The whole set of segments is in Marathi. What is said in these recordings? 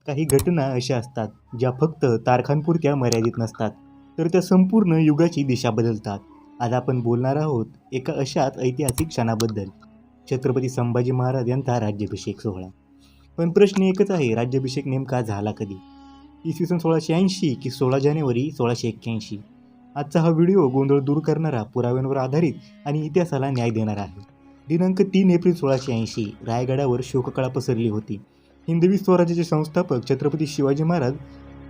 काही घटना अशा असतात ज्या फक्त तारखांपुरत्या मर्यादित नसतात, तर त्या संपूर्ण युगाची दिशा बदलतात. आज आपण बोलणार आहोत एका अशाच ऐतिहासिक क्षणाबद्दल, छत्रपती संभाजी महाराज यांचा राज्याभिषेक सोहळा. पण प्रश्न एकच आहे, राज्याभिषेक नेमका झाला कधी? इसवी सन 1680 की 16 जानेवारी 1681? आजचा हा व्हिडिओ गोंधळ दूर करणारा, पुराव्यांवर आधारित आणि इतिहासाला न्याय देणारा आहे. दिनांक 3 एप्रिल 1680 रायगडावर शोककळा पसरली होती. हिंदवी स्वराज्याचे संस्थापक छत्रपती शिवाजी महाराज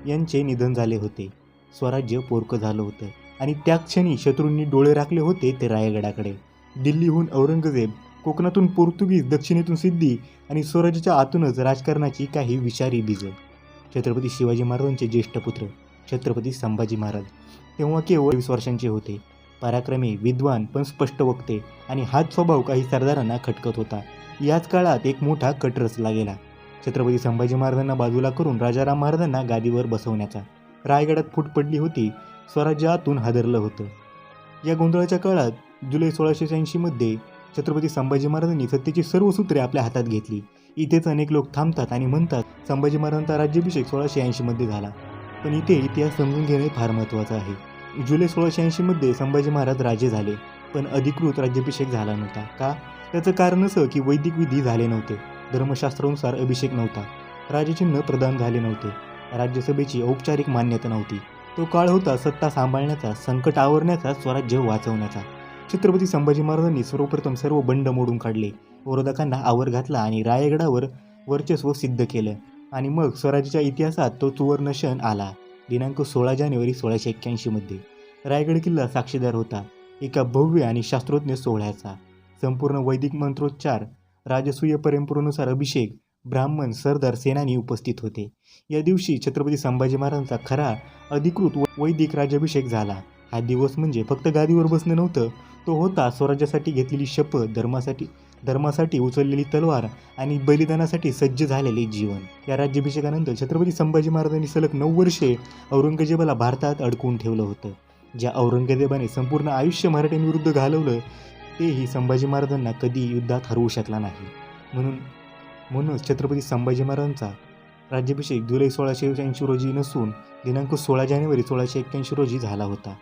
यांचे निधन झाले होते. स्वराज्य पोरकं झालं होतं आणि त्या क्षणी शत्रूंनी डोळे राखले होते ते रायगडाकडे. दिल्लीहून औरंगजेब, कोकणातून पोर्तुगीज, दक्षिणेतून सिद्धी आणि स्वराज्याच्या आतूनच राजकारणाची काही विषारी बीज. छत्रपती शिवाजी महाराजांचे ज्येष्ठ पुत्र छत्रपती संभाजी महाराज तेव्हा केवळ 20 वर्षांचे होते. पराक्रमी, विद्वान पण स्पष्ट वक्ते आणि हाच स्वभाव काही सरदारांना खटकत होता. याच काळात एक मोठा कट रचला गेला छत्रपती संभाजी महाराजांना बाजूला करून राजाराम महाराजांना गादीवर बसवण्याचा. रायगडात फूट पडली होती, स्वराज्य आतून हादरलं होतं. या गोंधळाच्या काळात जुलै 1680 छत्रपती संभाजी महाराजांनी सत्तेची सर्व सूत्रे आपल्या हातात घेतली. इथेच अनेक लोक थांबतात आणि म्हणतात संभाजी महाराजांचा राज्याभिषेक 1680 झाला. पण इथे इतिहास समजून घेणे फार महत्त्वाचं आहे. जुलै 1680 संभाजी महाराज राजे झाले, पण अधिकृत राज्याभिषेक झाला नव्हता. का? त्याचं कारण असं की वैदिक विधी झाले नव्हते, धर्मशास्त्रानुसार अभिषेक नव्हता, राजचिन्ह प्रदान झाले नव्हते, राज्यसभेची औपचारिक मान्यता नव्हती. तो काळ होता सत्ता सांभाळण्याचा, संकट आवरण्याचा, स्वराज्य वाचवण्याचा. छत्रपती संभाजी महाराजांनी सर्वप्रथम सर्व बंड मोडून काढले, विरोधकांना आवर घातला आणि रायगडावर वर्चस्व सिद्ध केलं. आणि मग स्वराज्याच्या इतिहासात तो सुवर्ण क्षण आला. दिनांक 16 जानेवारी 1681 रायगड किल्ला साक्षीदार होता एका भव्य आणि शास्त्रोज्ञ सोहळ्याचा. संपूर्ण वैदिक मंत्रोच्चार, राजसूय परंपरेनुसार अभिषेक, ब्राह्मण, सरदार, सेनानी उपस्थित होते. या दिवशी छत्रपती संभाजी महाराजांचा खरा अधिकृत वैदिक राज्याभिषेक झाला. हा दिवस म्हणजे फक्त गादीवर बसणं नव्हतं, तो होता स्वराज्यासाठी घेतलेली शपथ, धर्मासाठी उचललेली तलवार आणि बलिदानासाठी सज्ज झालेले जीवन. या राज्याभिषेकानंतर छत्रपती संभाजी महाराजांनी सलग 9 वर्षे औरंगजेबाला भारतात अडकवून ठेवलं होतं. ज्या औरंगजेबाने संपूर्ण आयुष्य मराठ्यांविरुद्ध घालवलं, तेही संभाजी महाराजांना कधी युद्धात हरवू शकला नाही. म्हणूनच छत्रपती संभाजी महाराजांचा राज्याभिषेक जुलै 1680 रोजी नसून दिनांक 16 जानेवारी 1681 रोजी झाला होता.